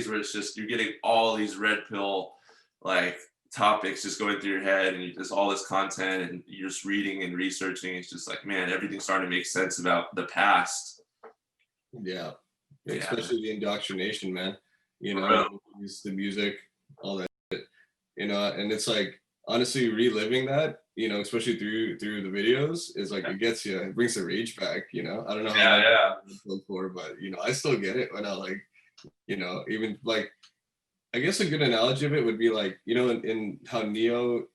days where it's just you're getting all these red pill like topics just going through your head, and you just all this content, and you're just reading and researching. It's just like, man, everything's starting to make sense about the past. Yeah, Yeah. especially the indoctrination, man. You For know, real. the music, all that shit. You know, and it's like honestly reliving that, you know, especially through the videos, is like it gets you, it brings the rage back. You know, I don't know how long Yeah. I've been for, but you know, I still get it when I like, you know, even like, I guess a good analogy of it would be like, you know, in how Neo,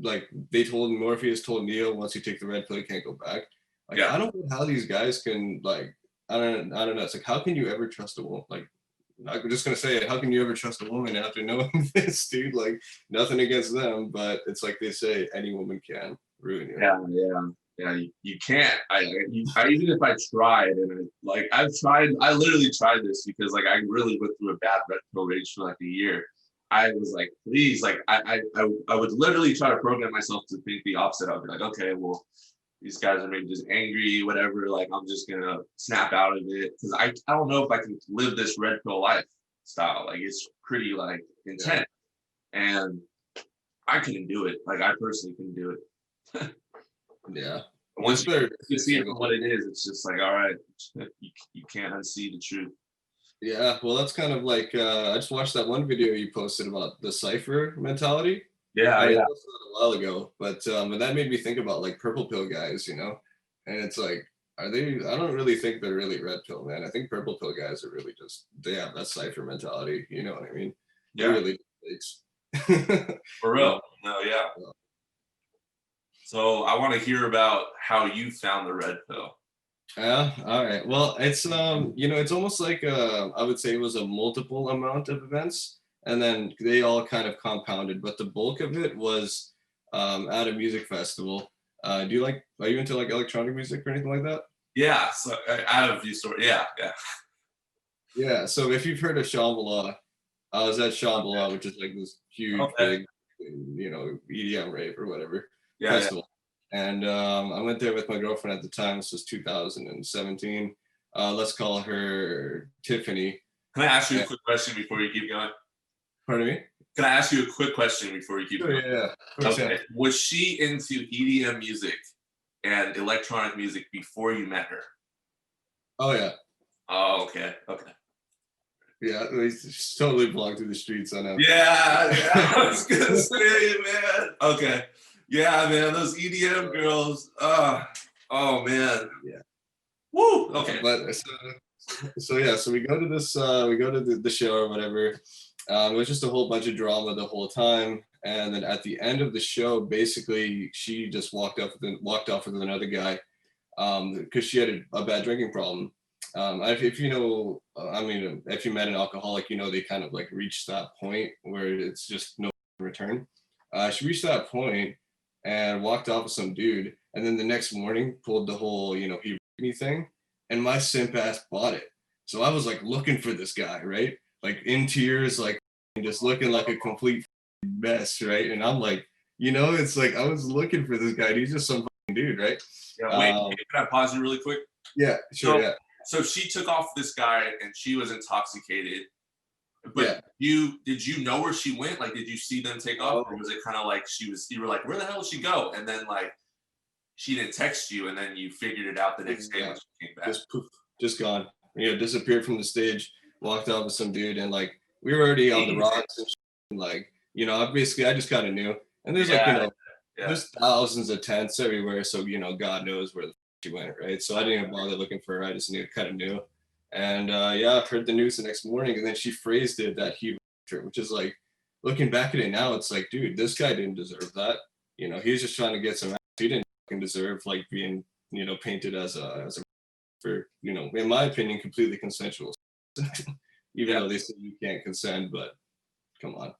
like they told Morpheus told Neo, once you take the red pill, you can't go back. Like Yeah. I don't know how these guys can like, I don't know. It's like, how can you ever trust a woman? Like, I'm just gonna say it. How can you ever trust a woman after knowing this, dude? Like, nothing against them, but it's like they say, any woman can ruin you. Yeah, you can't. I even if I tried, and I literally tried this because like I really went through a bad red pill rage for like a year. I was like, please, like I would literally try to program myself to think the opposite. I'd be like, okay, well, these guys are maybe just angry, whatever. Like I'm just gonna snap out of it because I don't know if I can live this red pill lifestyle. Like it's pretty like intense, and I couldn't do it. Like I personally couldn't do it. Yeah. Once It's better you see it for what it is, it's just like, all right, you can't unsee the truth. Yeah, well, that's kind of like I just watched that one video you posted about the cipher mentality. Yeah, I yeah. posted that a while ago, but and that made me think about like purple pill guys, you know, and it's like, are they? I don't really think they're really red pill, man. I think purple pill guys are really just they have that cipher mentality. You know what I mean? They're Yeah, really it's for real. No, yeah. So I want to hear about how you found the red pill. Yeah, all right. Well, it's you know, it's almost like I would say it was a multiple amount of events, and then they all kind of compounded, but the bulk of it was at a music festival. Do you like, are you into like electronic music or anything like that? Yeah, so I have a few stories. Yeah, yeah. Yeah, so if you've heard of Shambhala, I was at Shambhala, which is like this huge, Okay. big, you know, EDM rave or whatever Yeah, yeah. festival. And I went there with my girlfriend at the time. This was 2017. Let's call her Tiffany. Can I ask you a And, quick question before you keep going? pardon me? Can I ask you a quick question before you keep Sure, going? yeah, of course, Okay. yeah. Was she into EDM music and electronic music before you met her? Oh yeah, Oh, okay. Okay. yeah. She totally blocked through the streets. I know. Yeah, yeah. I was gonna say, man. Okay. Yeah, man. Those EDM girls. Oh man. Yeah. Woo. Okay. But so yeah, so we go to this, we go to the show or whatever. It was just a whole bunch of drama the whole time, and then at the end of the show, basically she just walked off with another guy, because she had a bad drinking problem. If you know, I mean, if you met an alcoholic, you know they kind of like reach that point where it's just no return. She reached that point and walked off with some dude, and then the next morning pulled the whole, you know, he raped me thing, and my simp ass bought it. So I was like looking for this guy, right? Like in tears, like just looking like a complete mess, right? And I'm like, you know, it's like I was looking for this guy. He's just some dude, right? Yeah. Wait. Can I pause you really quick? Yeah, sure, So, yeah. so she took off this guy and she was intoxicated. But Yeah. did you know where she went? Like, did you see them take off, or was it kind of like you were like, where the hell did she go? And then like she didn't text you, and then you figured it out the next day when she came back. Just poof, just gone. You know, disappeared from the stage, walked off with some dude, and like we were already on the rocks and shit, and like, you know, I just kind of knew. And there's like, you know, there's thousands of tents everywhere, so you know, God knows where the she went, right? So I didn't even bother looking for her. I just kind of knew. And yeah, I heard the news the next morning, and then she phrased it that he raped her, which is like, looking back at it now, it's like, dude, this guy didn't deserve that. You know, he was just trying to get some ass. He didn't fucking deserve like being, you know, painted as a for, you know, in my opinion, completely consensual. Even though they say you can't consent, but come on,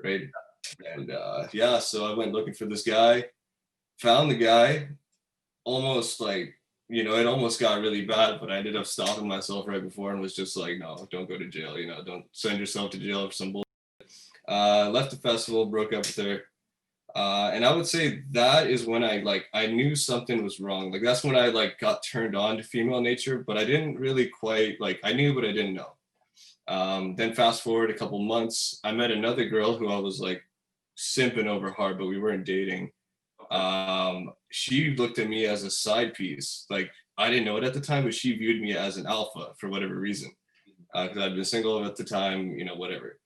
right? And yeah, so I went looking for this guy, found the guy, almost like, you know, it almost got really bad, but I ended up stopping myself right before and was just like, no, don't go to jail, you know, don't send yourself to jail for some bullshit. Left the festival, broke up with her. And I would say that is when I knew something was wrong. Like that's when I like got turned on to female nature, but I didn't really quite like, I knew, but I didn't know. Then fast forward a couple months, I met another girl who I was like simping over hard, but we weren't dating. She looked at me as a side piece. Like, I didn't know it at the time, but she viewed me as an alpha for whatever reason. Because I'd been single at the time, you know, whatever.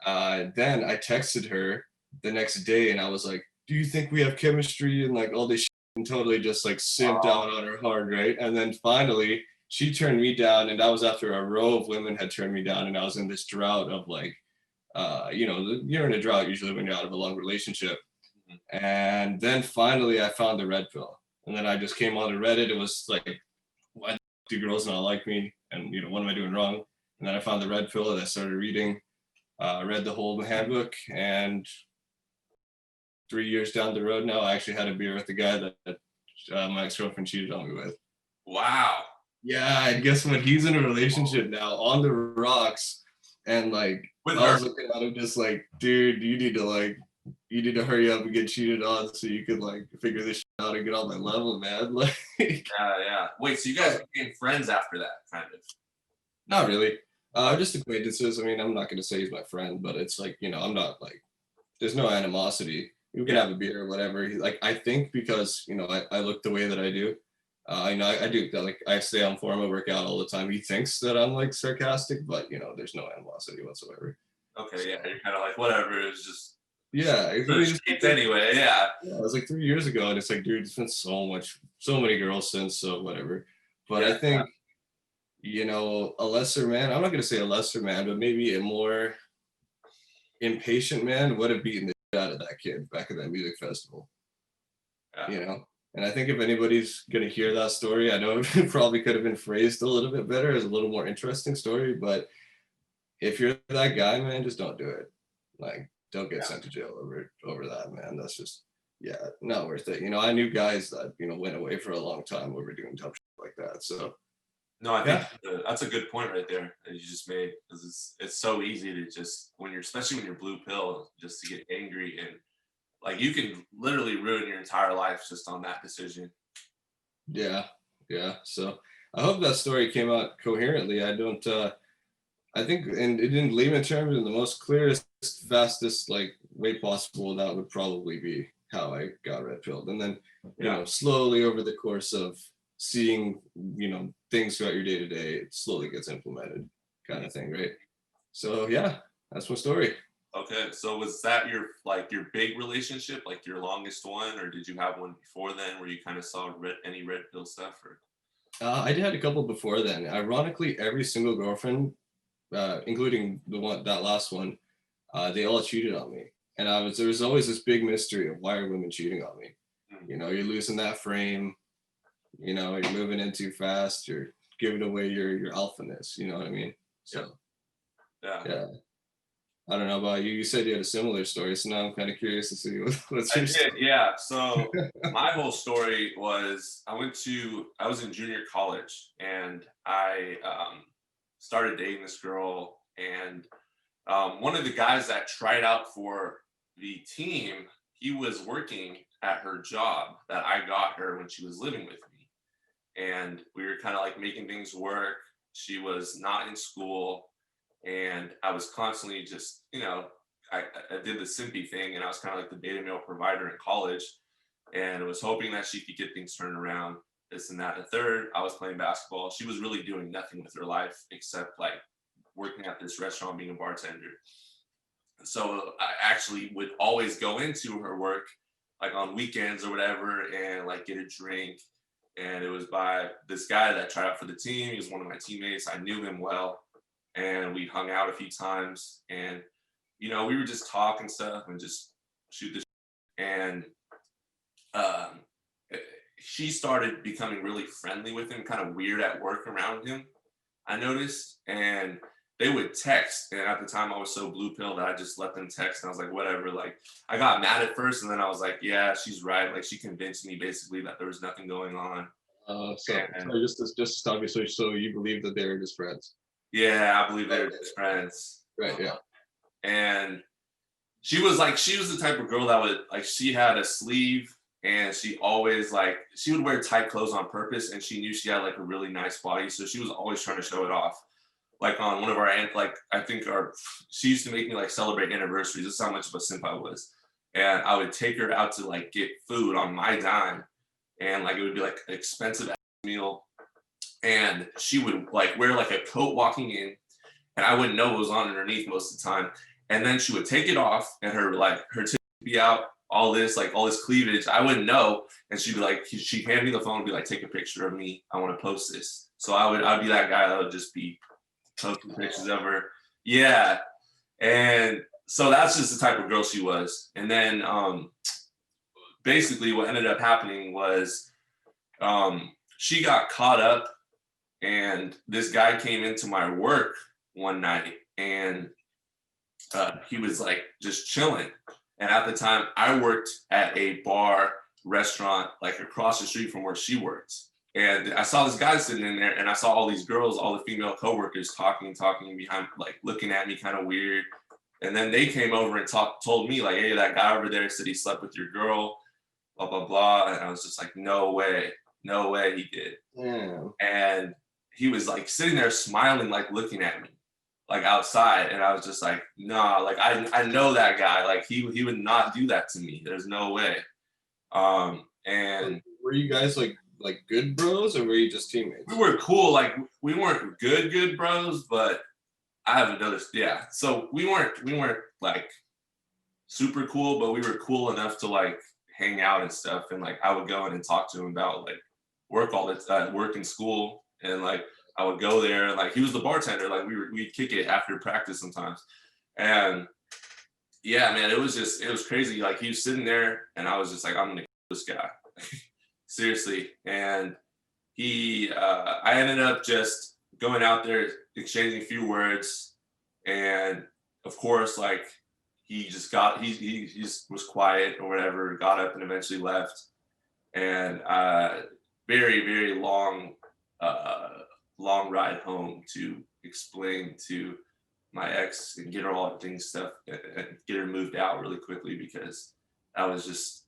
Then I texted her the next day and I was like, do you think we have chemistry and like all this shit, and totally just like simped out on her hard, right? And then finally she turned me down, and that was after a row of women had turned me down, and I was in this drought of like, you know, you're in a drought usually when you're out of a long relationship. And then finally I found the red pill. And then I just came on to Reddit. It was like, why do girls not like me? And, you know, what am I doing wrong? And then I found the red pill and I started reading, read the whole handbook. And 3 years down the road now, I actually had a beer with the guy that my ex-girlfriend cheated on me with. Wow. Yeah, and guess what? He's in a relationship now, on the rocks. And like, with I was looking at him just like, dude, you need to hurry up and get cheated on so you could like figure this shit out and get on my level, man. Like, yeah. Wait, so you guys became friends after that, kind of? Not really. Just acquaintances. I mean, I'm not gonna say he's my friend, but it's like, you know, I'm not like, there's no animosity. You can have a beer or whatever. Like, I think because, you know, I look the way that I do. You know, I do, like, I stay on form, I work out all the time. He thinks that I'm like sarcastic, but you know, there's no animosity whatsoever. Okay, yeah, you're kind of like, whatever. It's just anyway. Yeah, it was like 3 years ago, and it's like, dude, it's been so many girls since, so whatever. But I think, you know, a lesser man, I'm not gonna say a lesser man, but maybe a more impatient man would have beaten the shit out of that kid back at that music festival. You know? And I think if anybody's gonna hear that story, I know it probably could have been phrased a little bit better as a little more interesting story, but if you're that guy, man, just don't do it. Like, don't get sent to jail over that, man. That's just, not worth it. You know, I knew guys that, you know, went away for a long time over doing tough shit like that. So no, I think that's a good point right there that you just made, because it's so easy to just, especially when you're blue pill, just to get angry, and like you can literally ruin your entire life just on that decision. Yeah. So I hope that story came out coherently. I think, and it didn't leave in terms in the most clearest, fastest like way possible. That would probably be how I got red pilled. And then, you know, slowly over the course of seeing, you know, things throughout your day to day, it slowly gets implemented, kind of thing, right? So yeah, that's my story. Okay, so was that your big relationship, like your longest one, or did you have one before then where you kind of saw any red pill stuff? Or I did had a couple before then. Ironically, every single girlfriend, including that last one, they all cheated on me. And there was always this big mystery of, why are women cheating on me? You know, you're losing that frame, you know, you're moving in too fast, you're giving away your alphaness, you know what I mean? So yeah. I don't know about you. You said you had a similar story, so now I'm kind of curious to see what's your story. Yeah. So my whole story was, I was in junior college, and I started dating this girl, and one of the guys that tried out for the team, he was working at her job that I got her when she was living with me, and we were kind of like making things work. She was not in school, and I was constantly just, you know, I did the simpy thing, and I was kind of like the beta male provider in college, and I was hoping that she could get things turned around, this and that. And third, I was playing basketball. She was really doing nothing with her life except like working at this restaurant, being a bartender. So I actually would always go into her work like on weekends or whatever, and like get a drink. And it was by this guy that tried out for the team. He was one of my teammates. I knew him well, and we hung out a few times, and you know, we would just talk and stuff and just shoot the shit. And she started becoming really friendly with him, kind of weird at work around him, I noticed. And they would text, and at the time I was so blue pill that I just let them text, and I was like, whatever. Like, I got mad at first, and then I was like, yeah, she's right. Like, she convinced me basically that there was nothing going on. So just to stop you, so you believe that they were just friends? Yeah, I believe they were just friends. Right, yeah. And she was the type of girl that would, like, she had a sleeve, and she always, like, she would wear tight clothes on purpose, and she knew she had like a really nice body, so she was always trying to show it off. like on one of our like I think she used to make me like celebrate anniversaries. This is how much of a simp I was, and I would take her out to like get food on my dime, and like it would be like an expensive meal, and she would like wear like a coat walking in, and I wouldn't know what was on underneath most of the time, and then she would take it off, and her tits would be out, all this cleavage, I wouldn't know, and she'd be like, she'd hand me the phone and be like, take a picture of me, I want to post this. So I'd be that guy that would just be posting pictures of her. Yeah. And so that's just the type of girl she was. And then basically what ended up happening was she got caught up, and this guy came into my work one night, and he was like just chilling. And at the time I worked at a bar restaurant like across the street from where she worked. And I saw this guy sitting in there, and I saw all these girls, all the female coworkers talking behind, like looking at me kind of weird. And then they came over and told me like, hey, that guy over there said he slept with your girl, blah, blah, blah. And I was just like, no way he did. Yeah. And he was like sitting there smiling, like looking at me, like outside. And I was just like, nah, like I know that guy, like he would not do that to me. There's no way. And were you guys like good bros, or were you just teammates? We were cool. Like we weren't good bros, but I haven't noticed. Yeah. So we weren't like super cool, but we were cool enough to like hang out and stuff. And like I would go in and talk to him about like work work in school, and like I would go there, and like he was the bartender. Like we'd kick it after practice sometimes. And yeah, man, it was crazy. Like he was sitting there, and I was just like, I'm gonna kill this guy. Seriously. And I ended up just going out there, exchanging a few words, and of course, like he just was quiet or whatever, got up and eventually left. And very, very long ride home to explain to my ex and get her all things stuff and get her moved out really quickly, because I was just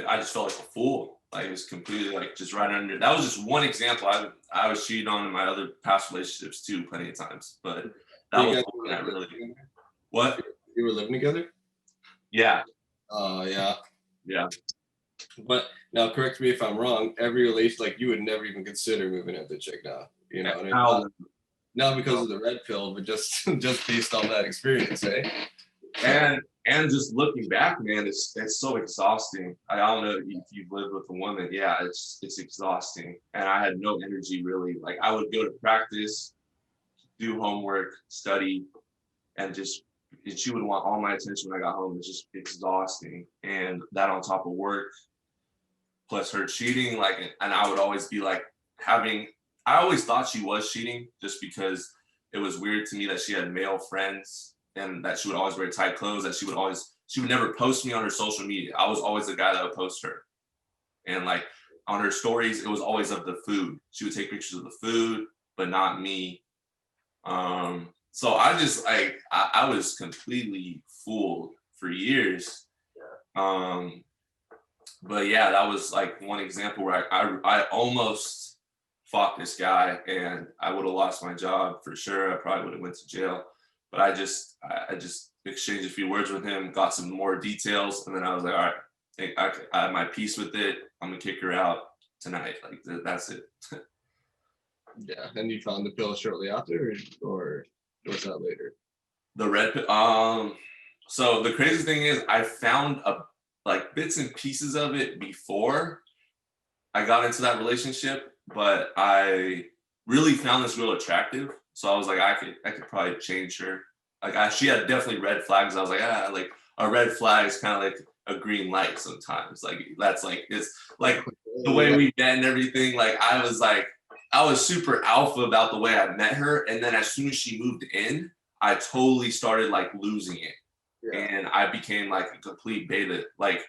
I just felt like a fool. Like it was completely like just right under. That was just one example. I was cheated on in my other past relationships too, plenty of times. But that was one that really. What? You were living together? Yeah. Yeah. Yeah. But now, correct me if I'm wrong. Every relation, like you would never even consider moving out the chick now. You know, and not because of the red pill, but just based on that experience, eh? And just looking back, man, it's so exhausting. I don't know if you've lived with a woman. Yeah, it's exhausting. And I had no energy really. Like I would go to practice, do homework, study, and she would want all my attention when I got home. It's just exhausting. And that on top of work, plus her cheating, like, and I would always be like I always thought she was cheating, just because it was weird to me that she had male friends, and that she would always wear tight clothes, that she would never post me on her social media. I was always the guy that would post her. And like on her stories, it was always of the food. She would take pictures of the food, but not me. So I just like, I was completely fooled for years. But yeah, that was like one example where I almost fought this guy, and I would have lost my job for sure. I probably would have went to jail. But I just exchanged a few words with him, got some more details, and then I was like, all right, I have my piece with it. I'm gonna kick her out tonight. Like that's it. Yeah, and you found the pill shortly after, or was that later? The red pill. So the crazy thing is, I found like bits and pieces of it before I got into that relationship, but I really found this real attractive. So I was like, I could probably change her. Like she had definitely red flags. I was like, like a red flag is kind of like a green light sometimes. Like that's like, it's like the way we met and everything. Like I was super alpha about the way I met her. And then as soon as she moved in, I totally started like losing it. Yeah. And I became like a complete beta, like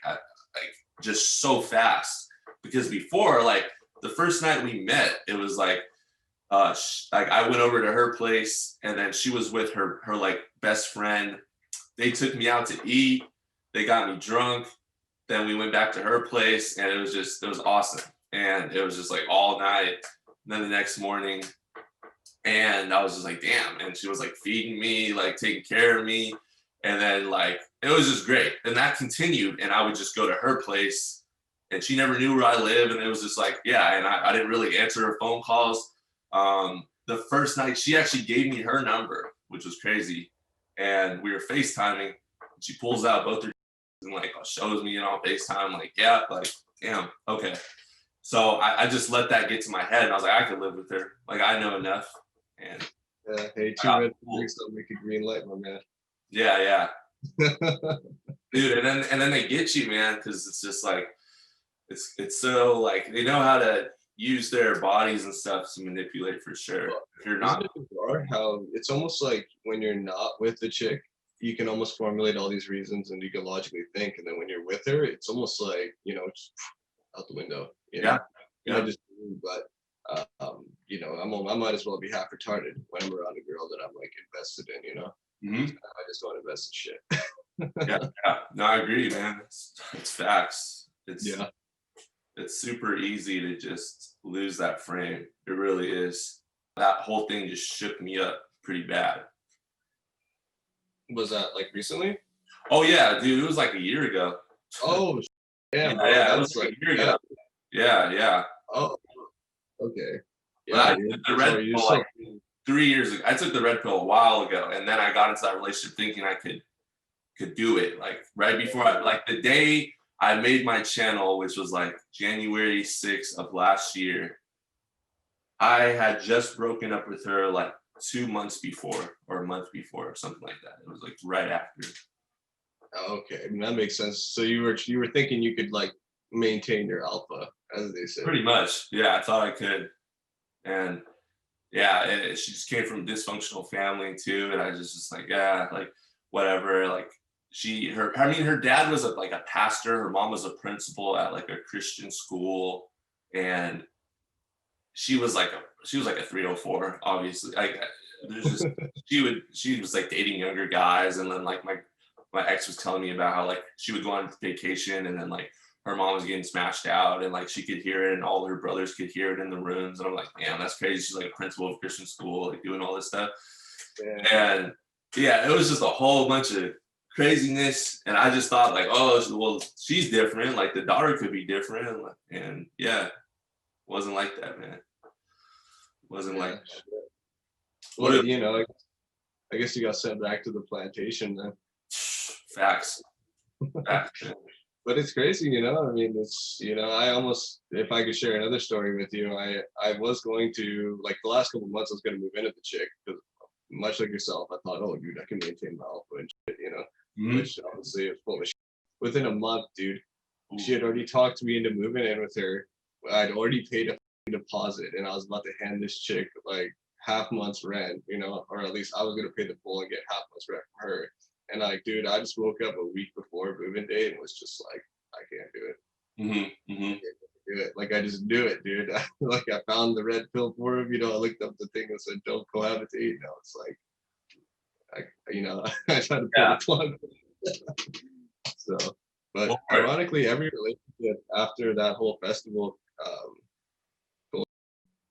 just so fast. Because before, like the first night we met, it was like I went over to her place, and then she was with her like best friend. They took me out to eat. They got me drunk. Then we went back to her place, and it was awesome. And it was just like all night. And then the next morning, And I was just like, damn. And she was like feeding me, like taking care of me. And then like it was just great. And that continued. And I would just go to her place and she never knew where I lived. And it was just like, yeah. And I didn't really answer her phone calls. The first night she actually gave me her number, which was crazy. And we were FaceTiming. And she pulls out both her and like shows me, on FaceTime, like, yeah, like, damn, okay. So I just let that get to my head and I was like, I could live with her. Like I know enough. And hey, two red flags don't make a green light, my man. Yeah. Dude, and then they get you, man, because it's just like it's so like they know how to use their bodies and stuff to manipulate for sure. If you're not, isn't it bizarre how it's almost like when you're not with the chick, you can almost formulate all these reasons and you can logically think, and then when you're with her, it's almost like it's out the window. Yeah. I just, but I might as well be half retarded when I'm around a girl that I'm like invested in. I just don't invest in shit. yeah. No, I agree, man. It's facts. It's super easy to just lose that frame. It really is. That whole thing just shook me up pretty bad. Was that like recently? Oh yeah, dude, it was like a year ago. Oh, damn, bro. Yeah, it was like a year ago. Yeah. Oh, okay. Yeah, I took the red pill like 3 years ago. I took the red pill a while ago, and then I got into that relationship thinking I could do it. Like right before like the day I made my channel, which was like January 6th of last year. I had just broken up with her like 2 months before or a month before or something like that. It was like right after. Okay, I mean that makes sense. So you were thinking you could like maintain your alpha, as they say. Pretty much, yeah. I thought I could, and yeah, she just came from a dysfunctional family too, and I just like yeah, like whatever. Like her dad was like a pastor. Her mom was a principal at like a Christian school, and she was like a 304, obviously. Like there's just she was like dating younger guys, and then like my ex was telling me about how like she would go on vacation and then like her mom was getting smashed out and like she could hear it and all her brothers could hear it in the rooms. And I'm like, man, that's crazy. She's like a principal of Christian school, like doing all this stuff. Yeah. And yeah, it was just a whole bunch of craziness. And I just thought like, oh, well, she's different. Like the daughter could be different. And yeah, wasn't like that, man. Wasn't like that. Well, I guess you got sent back to the plantation then. Facts. But it's crazy, I mean, it's, I almost, if I could share another story with you, I was going to, like the last couple of months, I was going to move in with the chick, because much like yourself, I thought, oh, dude, I can maintain my alpha and shit, which obviously is full of shit. Within a month, dude, she had already talked to me into moving in with her. I'd already paid a deposit, and I was about to hand this chick, like, half month's rent, or at least I was going to pay the full and get half month's rent from her. And like, dude, I just woke up a week before moving day and was just like, I can't do it. I can't do it. Like, I just knew it, dude. Like, I found the red pill for him. I looked up the thing that said, don't cohabitate. Now it's like, I tried to pull the plug. So, but ironically, every relationship after that whole festival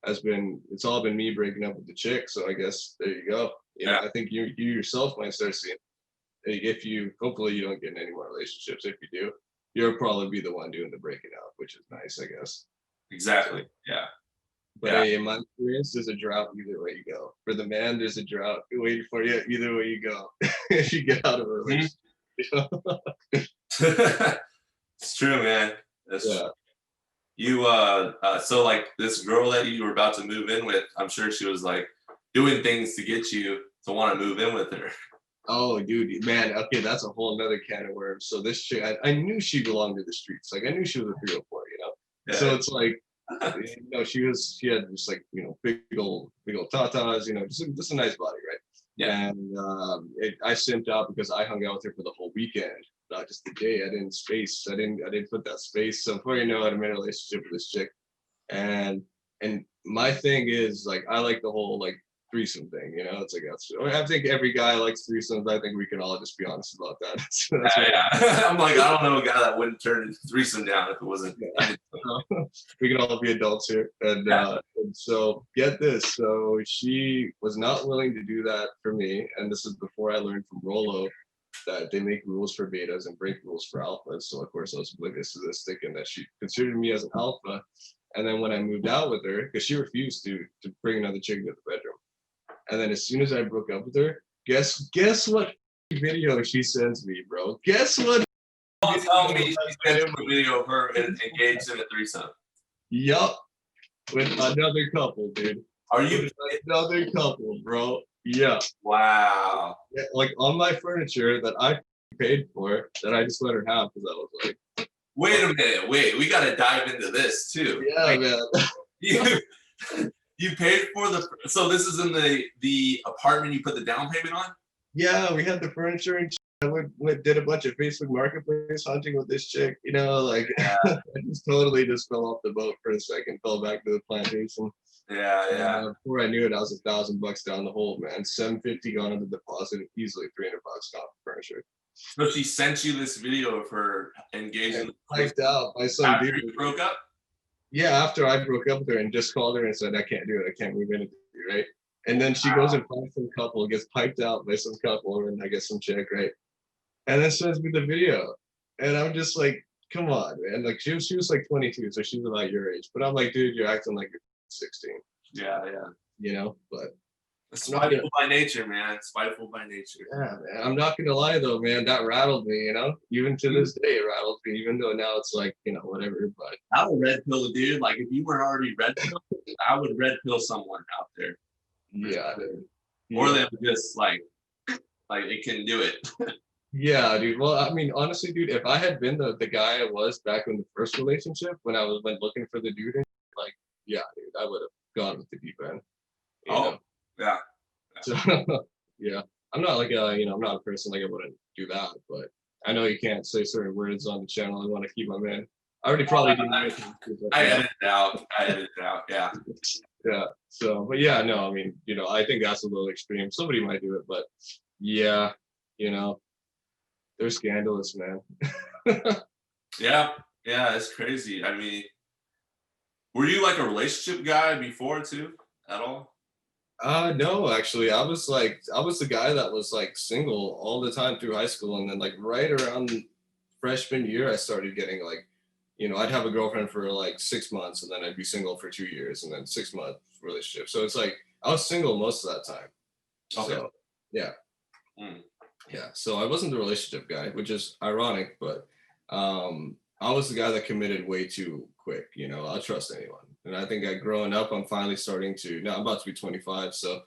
it's all been me breaking up with the chick. So I guess there you go. I think you yourself might start seeing, hopefully you don't get in any more relationships. If you do, you'll probably be the one doing the breaking up, which is nice, I guess. Exactly. Yeah. But hey, in my experience, there's a drought either way you go. For the man, there's a drought waiting for you either way you go. If you get out of a relationship. It's true, man. That's true. You so like this girl that you were about to move in with, I'm sure she was like doing things to get you to want to move in with her. Oh, dude, man. Okay, that's a whole nother can of worms. So this chick, I knew she belonged to the streets. Like I knew she was a 304, Yeah. So it's like, she had just like, big old tatas, just a nice body, right? Yeah. And I simped out because I hung out with her for the whole weekend, not just the day. I didn't put that space. So before you know it, I'm in a relationship with this chick, and my thing is like I like the whole like threesome thing, you know. It's like I think every guy likes threesomes. I think we can all just be honest about that. So yeah. I'm like, I don't know a guy that wouldn't turn his threesome down if it wasn't. Yeah. We can all be adults here, and so get this. So she was not willing to do that for me, and this is before I learned from Rolo that they make rules for betas and break rules for alphas. So of course I was oblivious to this, thinking that she considered me as an alpha. And then when I moved out with her, because she refused to bring another chick into the bedroom. And then as soon as I broke up with her, guess what video she sends me, bro? Guess what? Don't tell me she sent a video of her engaged in a threesome. Yup. With another couple, dude. Are you with another couple, bro? Yeah. Wow. Yeah, like on my furniture that I paid for, that I just let her have because I was like, wait a minute, we gotta dive into this too. Yeah, like, man. You paid for so this is in the apartment you put the down payment on? Yeah, we had the furniture and I did a bunch of Facebook Marketplace hunting with this chick, you know, like I just totally just fell off the boat for a second, fell back to the plantation. Yeah. Before I knew it, I was $1,000 down the hole, man. $750 gone on the deposit, easily $300 gone for furniture. So she sent you this video of her engaging. Piped out by some after dude. you broke up? Yeah, after I broke up with her and just called her and said, I can't do it. I can't move in with you, right? And then she goes and finds some couple, gets piped out by some couple, and I guess some chick, right? And then sends me the video. And I'm just like, come on, man. Like she was like 22, so she was about your age. But I'm like, dude, you're acting like you're 16. Yeah. You know, but it's spiteful by nature, man. It's spiteful by nature. Yeah, man. I'm not gonna lie though, man. That rattled me, you know. Even to this day, it rattles me. Even though now it's like, you know, whatever. But I would red pill a dude. Like if you weren't already red pill, I would red pill someone out there. Yeah, dude. Or they would just like they couldn't do it. Yeah, dude. Well, I mean, honestly, dude, if I had been the guy I was back in the first relationship when I went looking for the dude, like, yeah, dude, I would have gone with the deep end. You know? Yeah. So, yeah, I'm not like I'm not a person like I wouldn't do that, but I know you can't say certain words on the channel. I want to keep my man. I already probably did. I edited it out. Yeah. Yeah. So, but yeah, no, I mean, you know, I think that's a little extreme. Somebody might do it, but yeah, you know, they're scandalous, man. Yeah, it's crazy. I mean, were you like a relationship guy before too, at all? No, actually, I was the guy that was like single all the time through high school, and then like right around freshman year, I started getting like, you know, I'd have a girlfriend for like 6 months, and then I'd be single for 2 years, and then 6 month relationship. So it's like I was single most of that time. Okay. So yeah. Yeah. So I wasn't the relationship guy, which is ironic, but I was the guy that committed way too quick. You know, I'll trust anyone. And I think growing up, I'm finally starting to, now I'm about to be 25. So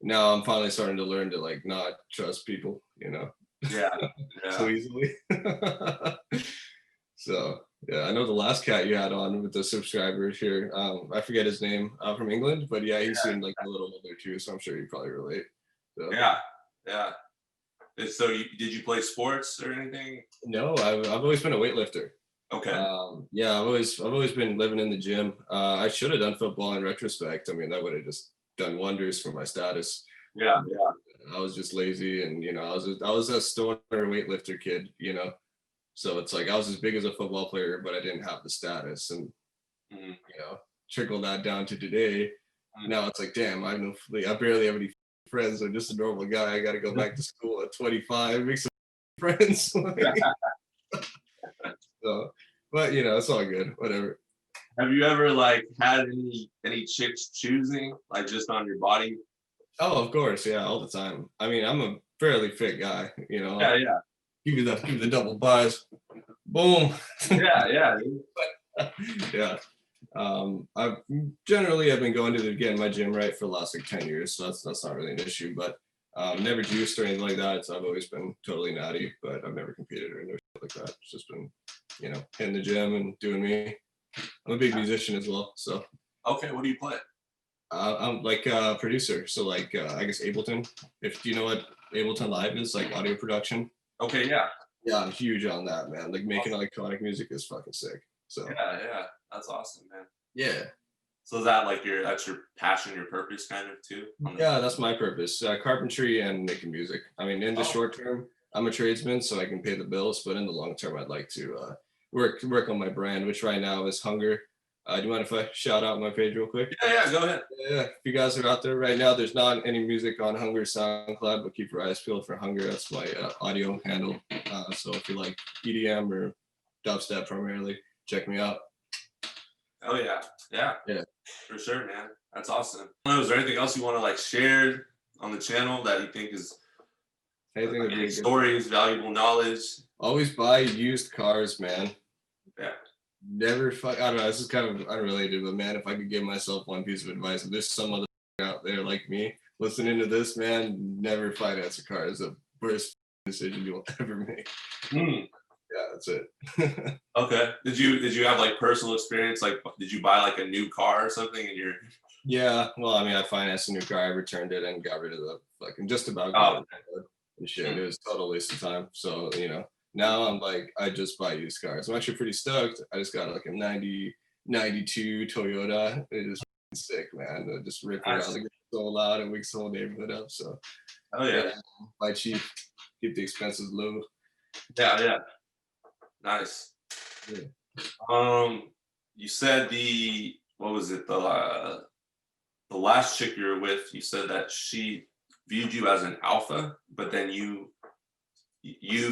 now I'm finally starting to learn to like not trust people, you know? Yeah. So easily. So yeah, I know the last cat you had on with the subscribers here. I forget his name from England, but yeah, he seemed like a little older too. So I'm sure you probably relate. So. Yeah. So did you play sports or anything? No, I've always been a weightlifter. Okay. Yeah, I've always been living in the gym. I should have done football in retrospect. I mean, that would have just done wonders for my status. Yeah. I was just lazy, and you know, I was a stoner weightlifter kid, you know. So it's like I was as big as a football player, but I didn't have the status, and you know, trickle that down to today. Now it's like, damn, I barely have any friends. I'm just a normal guy. I got to go back to school at 25, make some friends. So, but you know, it's all good. Whatever. Have you ever like had any chicks choosing like just on your body? Oh, of course, yeah, all the time. I mean, I'm a fairly fit guy, you know. Yeah. Give me the double buys. Boom. Yeah. Yeah. I've been going to my gym right for the last like 10 years, so that's not really an issue, but never juiced or anything like that. So I've always been totally natty, but I've never competed or anything like that. It's just been, you know, in the gym and doing me. I'm a big musician as well, so. Okay, what do you play? I'm like a producer, so like I guess Ableton. Do you know what Ableton Live is, like audio production? Okay, yeah. Yeah, I'm huge on that, man. Like making electronic music is fucking sick. So yeah, that's awesome, man. Yeah. So is that like that's your passion, your purpose kind of too? Yeah, that's my purpose. Carpentry and making music. I mean, in the Oh, short term, I'm a tradesman, so I can pay the bills. But in the long term, I'd like to work on my brand, which right now is Hunger. Do you mind if I shout out my page real quick? yeah, go ahead. Yeah, if you guys are out there right now, there's not any music on Hunger SoundCloud, but keep your eyes peeled for Hunger. That's my audio handle. So if you like EDM or dubstep primarily, check me out. Oh yeah, yeah, Yeah, for sure, man. That's awesome. I don't know, is there anything else you want to like share on the channel that you think is anything like, would any be good. stories, valuable knowledge? Always buy used cars, man. Yeah. Never I don't know, this is kind of unrelated, but man, if I could give myself one piece of advice, if there's some other out there like me listening to this, man, never finance a car. It's the worst decision you'll ever make. Yeah, that's it. Okay. Did you have like personal experience? Like, did you buy like a new car or something and you're Yeah, well, I mean, I financed a new car, I returned it and got rid of the fucking just about got rid of it and shit. It was a total waste of time. So, now I'm like, I just buy used cars. I'm actually pretty stoked. I just got like a 92 Toyota. It is sick, man. I just rip around and get so loud and wakes the whole neighborhood up. So, oh yeah. buy cheap, keep the expenses low. Yeah. Nice. Yeah. You said what was it? The last chick you were with, you said that she viewed you as an alpha, but then you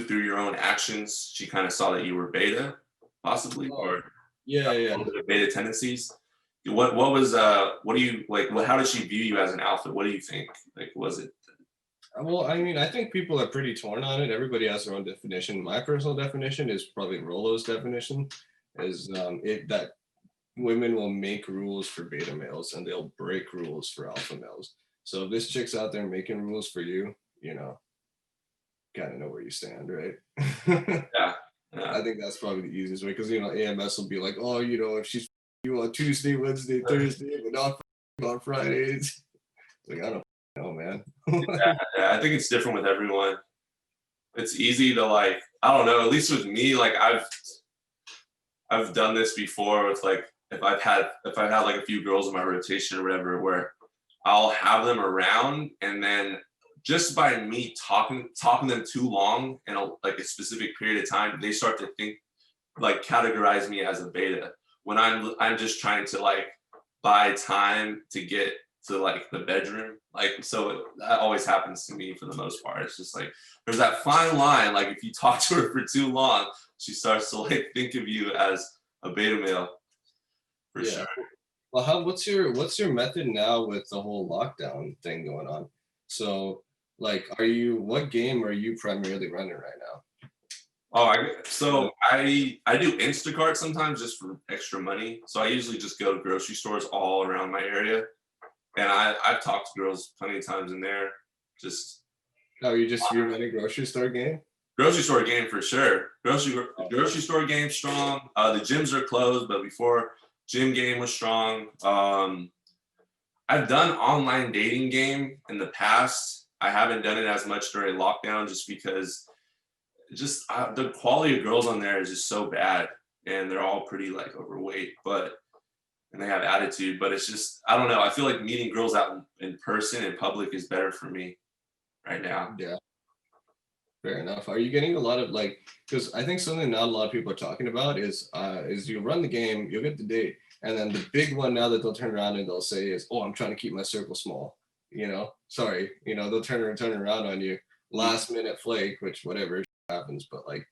through your own actions, she kind of saw that you were beta, possibly, or yeah. beta tendencies. What was what do you like? How did she view you as an alpha? What do you think? Like, was it? Well, I mean, I think people are pretty torn on it. Everybody has their own definition. My personal definition is probably Rollo's definition, is that women will make rules for beta males and they'll break rules for alpha males. So if this chick's out there making rules for you, kind of know where you stand, right? Yeah. I think that's probably the easiest way because AMS will be like, oh, if she's you on Tuesday, Wednesday, Thursday, but not on Fridays. Like, I don't know, man. Yeah, I think it's different with everyone. It's easy to like, I don't know, at least with me, like I've done this before with like if I've had like a few girls in my rotation or whatever, where I'll have them around and then just by me talking them too long in like a specific period of time, they start to think like categorize me as a beta when I'm just trying to like buy time to get to like the bedroom. Like, so that always happens to me for the most part. It's just like there's that fine line. Like if you talk to her for too long, she starts to like think of you as a beta male. For sure. Well, what's your method now with the whole lockdown thing going on? So, like, what game are you primarily running right now? Oh, I do Instacart sometimes just for extra money. So I usually just go to grocery stores all around my area, and I've talked to girls plenty of times in there. Just you're running grocery store game? Grocery store game for sure. Grocery store game strong. The gyms are closed, but before gym game was strong. I've done online dating game in the past. I haven't done it as much during lockdown just because the quality of girls on there is just so bad, and they're all pretty like overweight, and they have attitude, but it's just, I don't know. I feel like meeting girls out in person in public is better for me right now. Yeah. Fair enough. Are you getting a lot of because I think something not a lot of people are talking about is you run the game, you'll get the date, and then the big one now that they'll turn around and they'll say is, oh, I'm trying to keep my circle small. Sorry, they'll turn around on you, last minute flake, which whatever happens, but like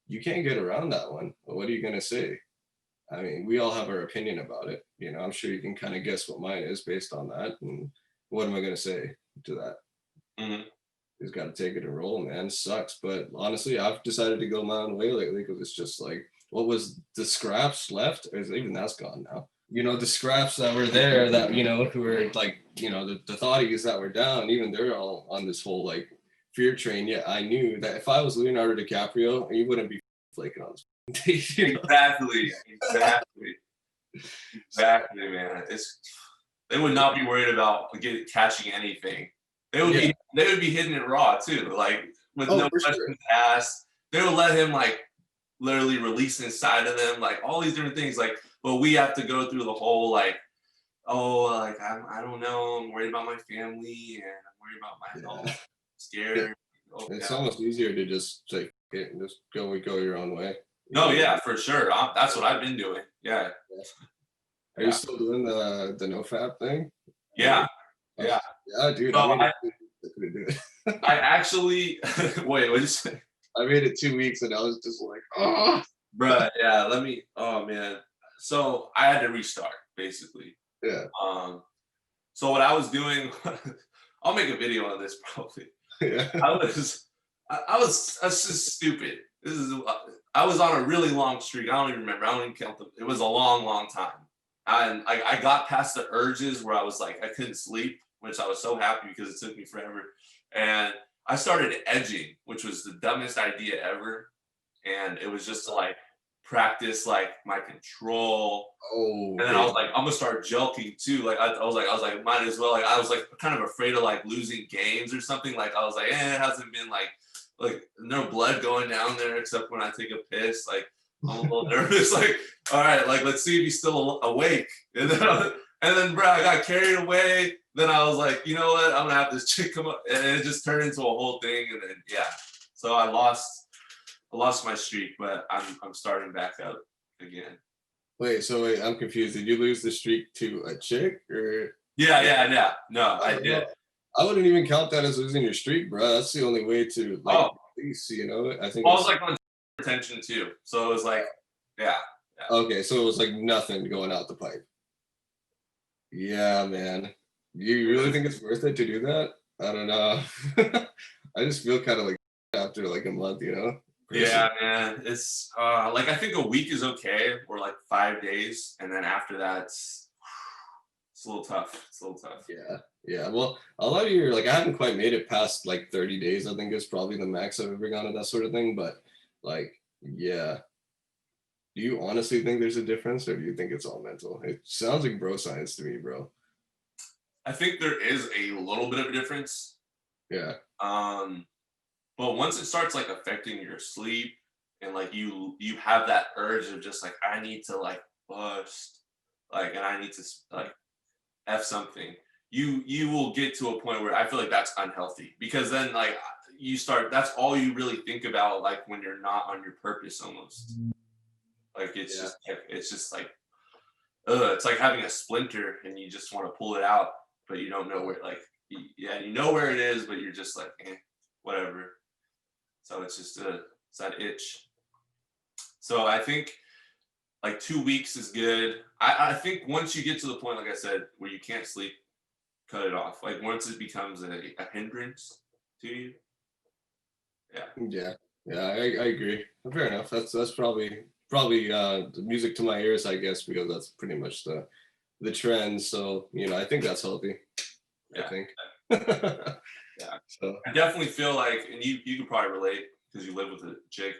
you can't get around that one. What are you gonna say? I mean, we all have our opinion about it. I'm sure you can kind of guess what mine is based on that. And what am I gonna say to that? Mm-hmm. He's got to take it and roll, man. It sucks, but honestly, I've decided to go my own way lately because it's just like, what was the scraps left? Even that's gone now. The scraps that were there that who were like the thoughties that were down, even they're all on this whole like fear train. Yeah, I knew that if I was Leonardo DiCaprio, you wouldn't be flaking on this date. Exactly, man. They would not be worried about catching anything. They would be hitting it raw too, like with no questions asked. They would let him like literally release inside of them, like all these different things. Like, but we have to go through the whole like oh, like I don't know, I'm worried about my family and I'm worried about my health, Yeah. scared. Oh, It's yeah. almost easier to just take it and just go your own way. No, yeah, for sure. That's what I've been doing. Yeah, Yeah. Are you yeah, still doing the Nofap thing? yeah, Or yeah. yeah, dude, So I made it I, 2 weeks, I couldn't do it. I actually wait. What did you say, I made it 2 weeks and I was just like, oh bruh? Yeah, let me. Oh man. So I had to restart basically. yeah, Um, so what I was doing, I'll make a video on this probably. yeah. I was, I was just stupid. This is, I was on a really long streak. I don't even remember. I don't even count them. It was a long, long time. And I got past the urges where I was like, I couldn't sleep, which I was so happy because it took me forever. And I started edging, which was the dumbest idea ever. And it was just to like practice like my control. Oh, And then I was like, I'm gonna start joking too. Like I was like, might as well. Like I was like kind of afraid of like losing games or something. Like I was like, it hasn't been like no blood going down there except when I take a piss. Like I'm a little nervous. Like all right, like let's see if he's still awake. And then bro, I got carried away. Then I was like, you know what? I'm gonna have this chick come up, and it just turned into a whole thing. And then yeah, so I lost my streak, but I'm starting back up again. wait, I'm confused. Did you lose the streak to a chick or? Yeah. No, I I don't did. know. I wouldn't even count that as losing your streak, bro. That's the only way to like Oh, release, you know? I think well, I it's was like on retention too, so it was like, yeah. okay, so it was like nothing going out the pipe. Yeah, man. You really think it's worth it to do that? I don't know. I just feel kind of like after like a month, you know? Yeah, man. It's like I think a week is okay, or like 5 days, and then after that, it's a little tough. It's a little tough. Yeah. Yeah. Well, a lot of your like I haven't quite made it past like 30 days, I think is probably the max I've ever gone to that sort of thing. But like, yeah. Do you honestly think there's a difference or do you think it's all mental? It sounds like bro science to me, bro. I think there is a little bit of a difference. Yeah. Um, but once it starts like affecting your sleep and like you have that urge of just like I need to like bust, like and I need to like F something, you will get to a point where I feel like that's unhealthy because then like you start that's all you really think about like when you're not on your purpose almost. Like it's just like it's like having a splinter and you just want to pull it out, but you don't know where like yeah, you know where it is, but you're just like whatever. So it's just it's that itch. So I think like 2 weeks is good. I think once you get to the point, like I said, where you can't sleep, cut it off. Like once it becomes a hindrance to you. Yeah. Yeah. Yeah, I agree. Fair enough. That's probably the music to my ears, I guess, because that's pretty much the trend. So, you know, I think that's healthy. I Yeah. think. Yeah. So I definitely feel like, and you could probably relate because you live with a chick.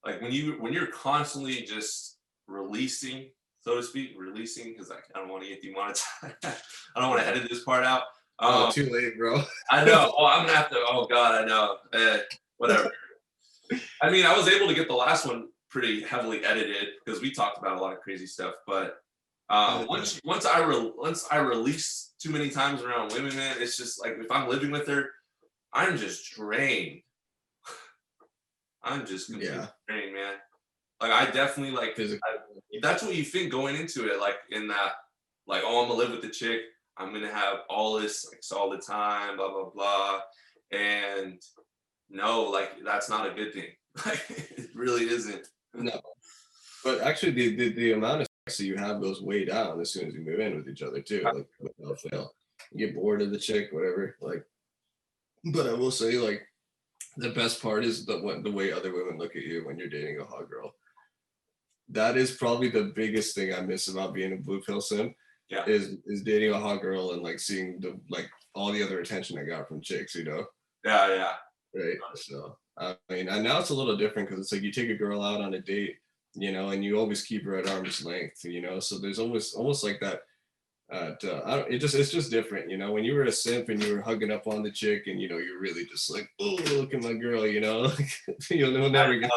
Like when you're constantly just releasing, so to speak, releasing because like I don't want to get demonetized. I don't want to edit this part out. oh, too late, bro. I know. Oh, I'm gonna have to. Oh God, I know. Whatever. I mean, I was able to get the last one pretty heavily edited because we talked about a lot of crazy stuff. But once I release too many times around women, man, it's just like if I'm living with her, I'm just drained. I'm just completely drained, man. Like I definitely like that's what you think going into it, like in that, like oh, I'm gonna live with the chick, I'm gonna have all this sex all the time, blah blah blah, and no, like that's not a good thing. Like it really isn't. No, but actually, the amount of sex that you have goes way down as soon as you move in with each other too. Like without fail, you get bored of the chick, whatever. Like, but I will say, like, the best part is the way other women look at you when you're dating a hot girl. That is probably the biggest thing I miss about being a blue pill sim. Yeah. Is dating a hot girl and like seeing the like all the other attention I got from chicks, you know? Yeah. Right. So I mean, and now it's a little different because it's like you take a girl out on a date, you know, and you always keep her at arm's length, you know. So there's almost like that. It's just different, you know. When you were a simp and you were hugging up on the chick, and you know you're really just like, oh, look at my girl, you know. You'll never get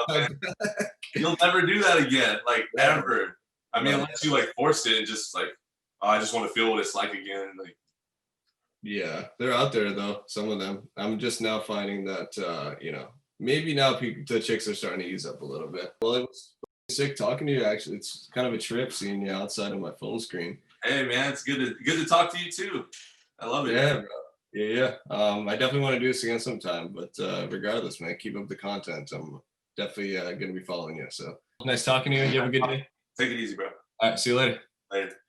You'll never do that again, like ever. I mean, unless you like forced it and just like, I just want to feel what it's like again. Like, yeah, they're out there though. Some of them. I'm just now finding that you know, maybe now the chicks are starting to ease up a little bit. Well, it was sick talking to you. Actually, it's kind of a trip seeing you outside of my phone screen. Hey man, it's good to talk to you too. I love it. Yeah, bro. Yeah. I definitely want to do this again sometime. But regardless, man, keep up the content. I'm definitely gonna be following you. So nice talking to you. You have a good day. Take it easy, bro. All right, see you later. Later.